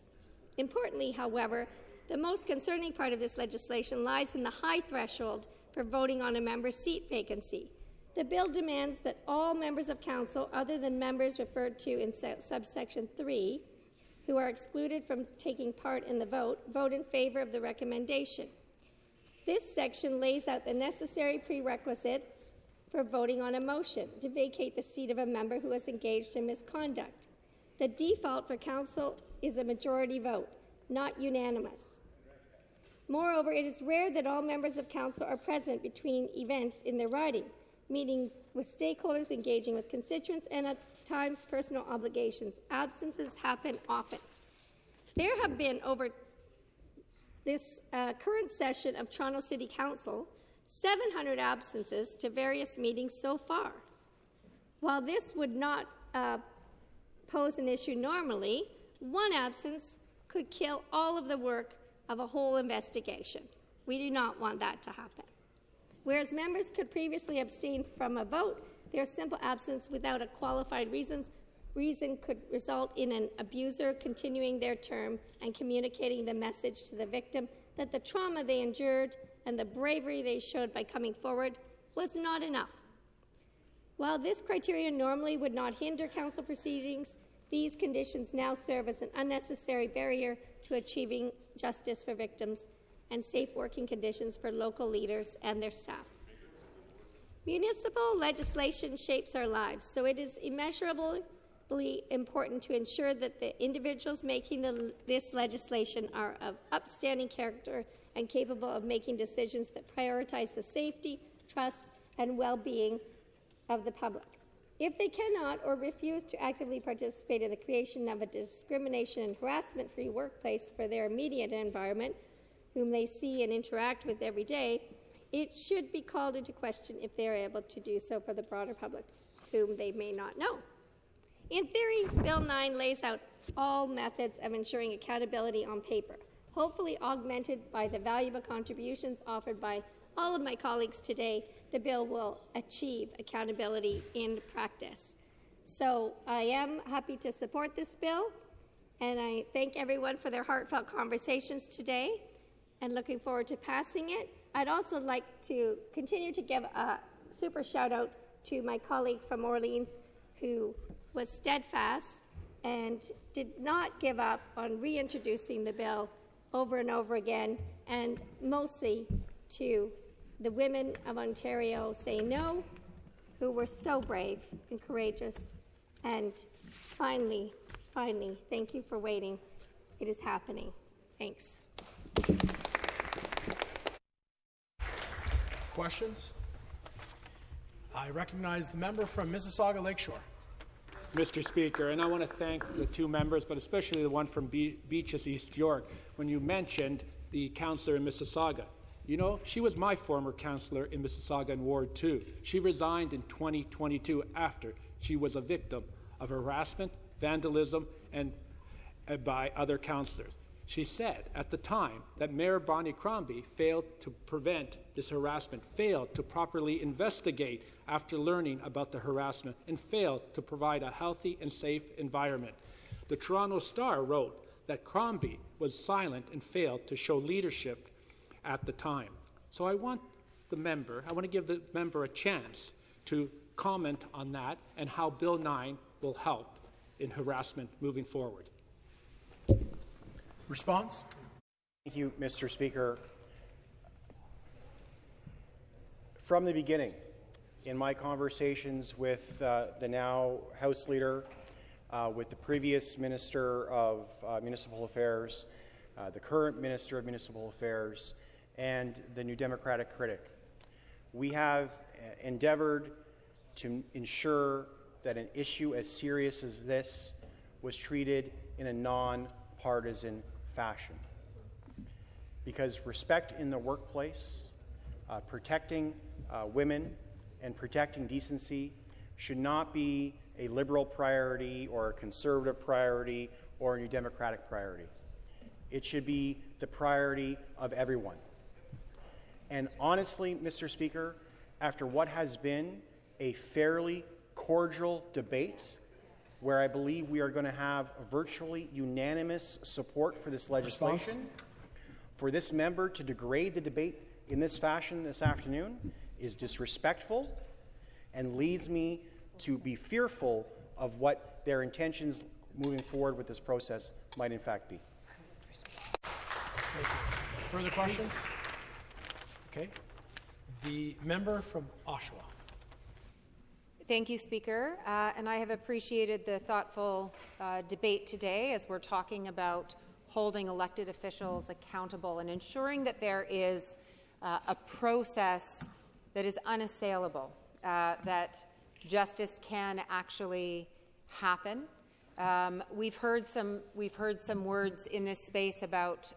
Importantly, however, the most concerning part of this legislation lies in the high threshold for voting on a member's seat vacancy. The bill demands that all members of council, other than members referred to in subsection 3, who are excluded from taking part in the vote, vote in favour of the recommendation. This section lays out the necessary prerequisites for voting on a motion to vacate the seat of a member who has engaged in misconduct. The default for council is a majority vote, not unanimous. Moreover, it is rare that all members of council are present between events in their riding, meetings with stakeholders, engaging with constituents, and at times personal obligations. Absences happen often. There have been, over this current session of Toronto City Council, 700 absences to various meetings so far. While this would not pose an issue normally, one absence could kill all of the work of a whole investigation. We do not want that to happen. Whereas members could previously abstain from a vote, their simple absence without a qualified reason could result in an abuser continuing their term and communicating the message to the victim that the trauma they endured and the bravery they showed by coming forward was not enough. While this criteria normally would not hinder council proceedings, these conditions now serve as an unnecessary barrier to achieving justice for victims and safe working conditions for local leaders and their staff. Municipal legislation shapes our lives, so it is immeasurably important to ensure that the individuals making this legislation are of upstanding character and capable of making decisions that prioritize the safety, trust, and well-being of the public. If they cannot or refuse to actively participate in the creation of a discrimination and harassment-free workplace for their immediate environment, whom they see and interact with every day, it should be called into question if they are able to do so for the broader public, whom they may not know. In theory, Bill 9 lays out all methods of ensuring accountability on paper, hopefully augmented by the valuable contributions offered by all of my colleagues today. The bill will achieve accountability in practice. So I am happy to support this bill, and I thank everyone for their heartfelt conversations today, and looking forward to passing it. I'd also like to continue to give a super shout out to my colleague from Orleans who was steadfast and did not give up on reintroducing the bill over and over again, and mostly to the women of Ontario Say No, who were so brave and courageous. And finally, thank you for waiting. It is happening. Thanks.
Questions? I recognize the member from Mississauga Lakeshore.
Mr. Speaker, and I want to thank the two members, but especially the one from Beaches East York, when you mentioned the councillor in Mississauga. You know, she was my former councillor in Mississauga in Ward 2. She resigned in 2022 after she was a victim of harassment, vandalism, and by other councillors. She said at the time that Mayor Bonnie Crombie failed to prevent this harassment, failed to properly investigate after learning about the harassment, and failed to provide a healthy and safe environment. The Toronto Star wrote that Crombie was silent and failed to show leadership at the time. So I want to give the member a chance to comment on that and how Bill 9 will help in harassment moving forward.
Response?
Thank you, Mr. Speaker. From the beginning, in my conversations with the now House Leader, with the previous Minister of Municipal Affairs, the current Minister of Municipal Affairs, and the New Democratic critic, we have endeavoured to ensure that an issue as serious as this was treated in a non-partisan fashion. Because respect in the workplace, protecting women, and protecting decency should not be a Liberal priority or a Conservative priority or a New Democratic priority. It should be the priority of everyone. And honestly, Mr. Speaker, after what has been a fairly cordial debate, where I believe we are going to have virtually unanimous support for this legislation, for this member to degrade the debate in this fashion this afternoon is disrespectful and leads me to be fearful of what their intentions moving forward with this process might in fact be.
Further questions? Okay. The member from Oshawa.
Thank you, Speaker. And I have appreciated the thoughtful debate today as we're talking about holding elected officials accountable and ensuring that there is a process that is unassailable, that justice can actually happen. We've heard some words in this space about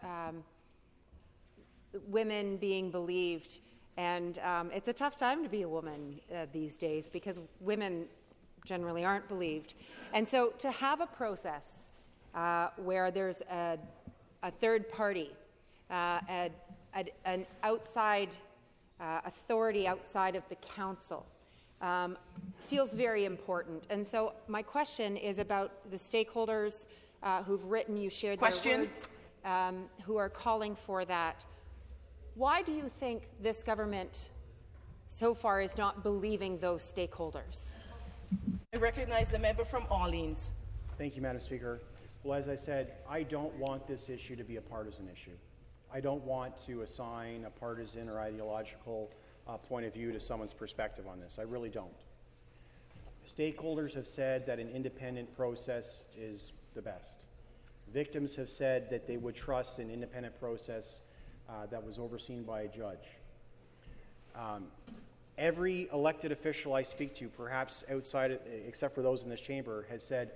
women being believed. And it's a tough time to be a woman these days because women generally aren't believed. And so to have a process where there's a third party, an outside authority outside of the council, feels very important. And so my question is about the stakeholders who've written, you shared their words, who are calling for that. Why do you think this government so far is not believing those stakeholders?
I recognize the member from Orleans.
Thank you, Madam Speaker. Well, as I said, I don't want this issue to be a partisan issue. I don't want to assign a partisan or ideological point of view to someone's perspective on this. I really don't. Stakeholders have said that an independent process is the best. Victims have said that they would trust an independent process that was overseen by a judge. Every elected official I speak to, perhaps outside, except for those in this chamber, has said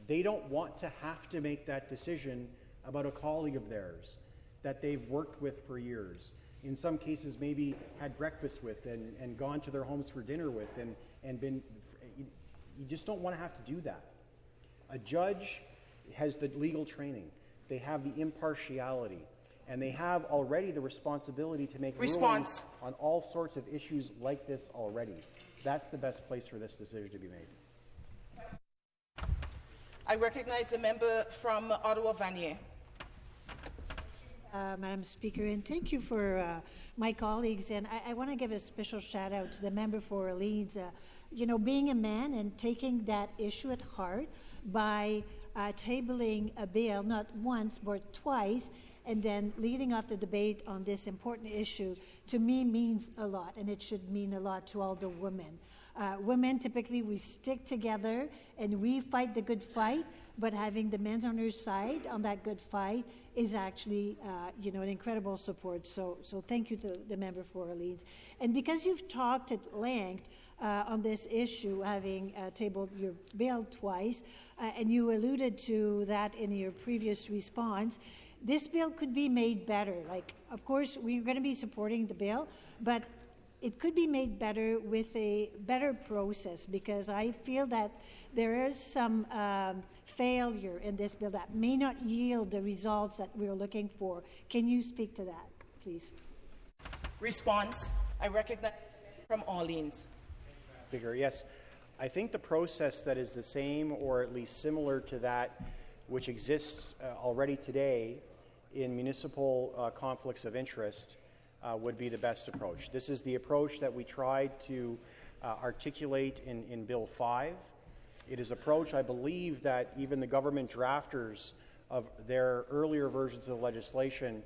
they don't want to have to make that decision about a colleague of theirs that they've worked with for years. In some cases, maybe had breakfast with and gone to their homes for dinner with and been. You just don't want to have to do that. A judge has the legal training. They have the impartiality. And they have already the responsibility to make rulings on all sorts of issues like this already. That's the best place for this decision to be made.
I recognize the member from Ottawa-Vanier.
Madam Speaker, and thank you for my colleagues. And I want to give a special shout out to the member for Orleans. Being a man and taking that issue at heart by tabling a bill not once but twice, and then leading off the debate on this important issue, to me means a lot, and it should mean a lot to all the women. Women, typically, we stick together and we fight the good fight, but having the men on our side on that good fight is actually, an incredible support. So thank you to the member for Orleans. And because you've talked at length on this issue, having tabled your bill twice, and you alluded to that in your previous response, this bill could be made better. Of course, we're going to be supporting the bill, but it could be made better with a better process, because I feel that there is some failure in this bill that may not yield the results that we're looking for. Can you speak to that, please?
Response. I recognize from Orleans.
Speaker, yes. I think the process that is the same or at least similar to that which exists already today in municipal conflicts of interest would be the best approach. This is the approach that we tried to articulate in Bill 5. It is an approach I believe that even the government drafters of their earlier versions of legislation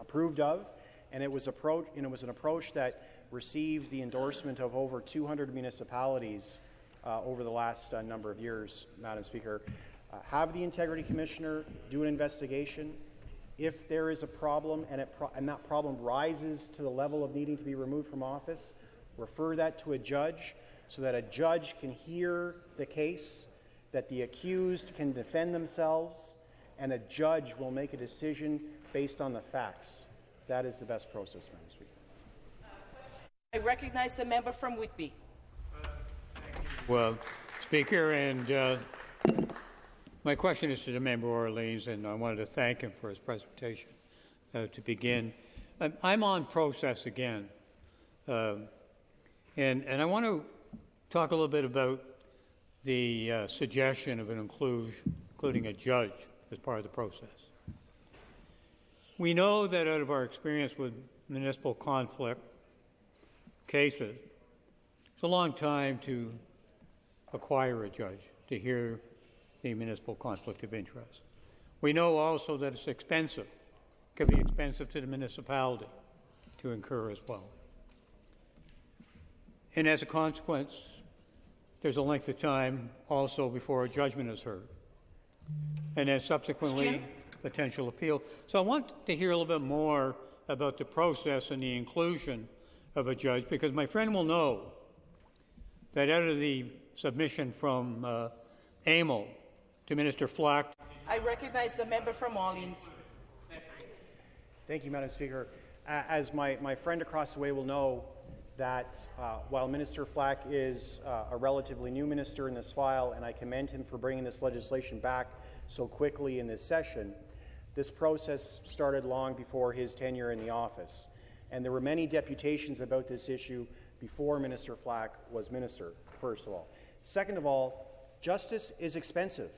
approved of, and it was an approach that received the endorsement of over 200 municipalities over the last number of years, Madam Speaker. Have the Integrity Commissioner do an investigation. If there is a problem and that problem rises to the level of needing to be removed from office, refer that to a judge so that a judge can hear the case, that the accused can defend themselves, and a judge will make a decision based on the facts. That is the best process, Madam Speaker.
I recognize the member from Whitby.
Well, Speaker, and my question is to the member Orleans, and I wanted to thank him for his presentation to begin. I'm on process again, and I want to talk a little bit about the suggestion of including a judge as part of the process. We know that out of our experience with municipal conflict cases, it's a long time to acquire a judge to hear the municipal conflict of interest. We know also that it's expensive. It can be expensive to the municipality. to incur as well. And as a consequence, there's a length of time also before a judgment is heard, and then subsequently potential appeal. So I want to hear a little bit more about the process and the inclusion of a judge, because my friend will know that out of the submission from AMO to Minister Flack.
I recognize the member from Orleans.
Thank you, Madam Speaker. As my friend across the way will know, that while Minister Flack is a relatively new minister in this file, and I commend him for bringing this legislation back so quickly in this session, this process started long before his tenure in the office. And there were many deputations about this issue before Minister Flack was minister, first of all. Second of all, justice is expensive.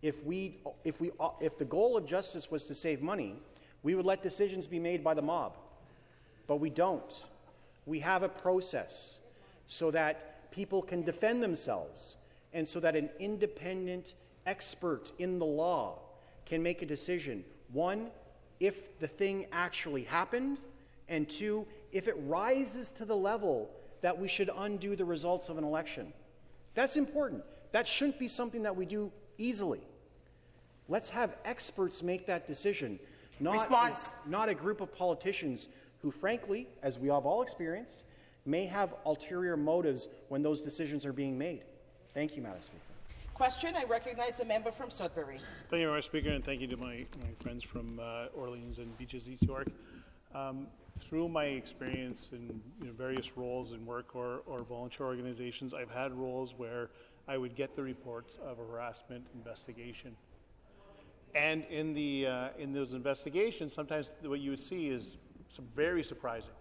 If the goal of justice was to save money, we would let decisions be made by the mob. But we don't. We have a process so that people can defend themselves, and so that an independent expert in the law can make a decision. One, if the thing actually happened, and two, if it rises to the level that we should undo the results of an election. That's important. That shouldn't be something that we do easily. Let's have experts make that decision, not a group of politicians who, frankly, as we have all experienced, may have ulterior motives when those decisions are being made. Thank you, Madam Speaker.
Question, I recognize the member from Sudbury.
Thank you, Madam Speaker, and thank you to my friends from Orleans and Beaches, East York. Through my experience in various roles in work or volunteer organizations, I've had roles where I would get the reports of a harassment investigation. And in those investigations, sometimes what you would see is very surprising.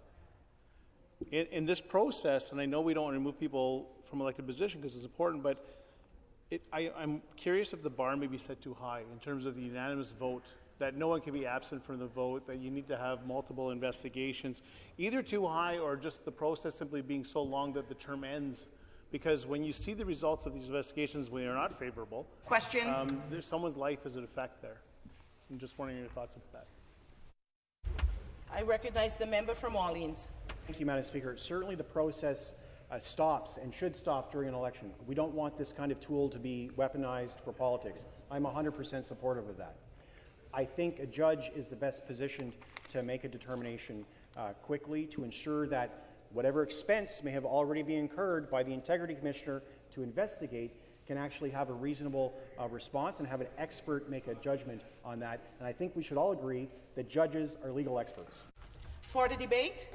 In this process, and I know we don't want to remove people from elected position because it's important, but I'm curious if the bar may be set too high in terms of the unanimous vote, that no one can be absent from the vote, that you need to have multiple investigations, either too high or just the process simply being so long that the term ends. Because when you see the results of these investigations when they are not favorable, there's someone's life is at effect there. I'm just wondering your thoughts about that.
I recognize the member from Orleans.
Thank you, Madam Speaker. Certainly the process stops and should stop during an election. We don't want this kind of tool to be weaponized for politics. I'm 100% supportive of that. I think a judge is the best positioned to make a determination quickly to ensure that whatever expense may have already been incurred by the Integrity Commissioner to investigate can actually have a reasonable response and have an expert make a judgment on that. And I think we should all agree that judges are legal experts.
For the debate,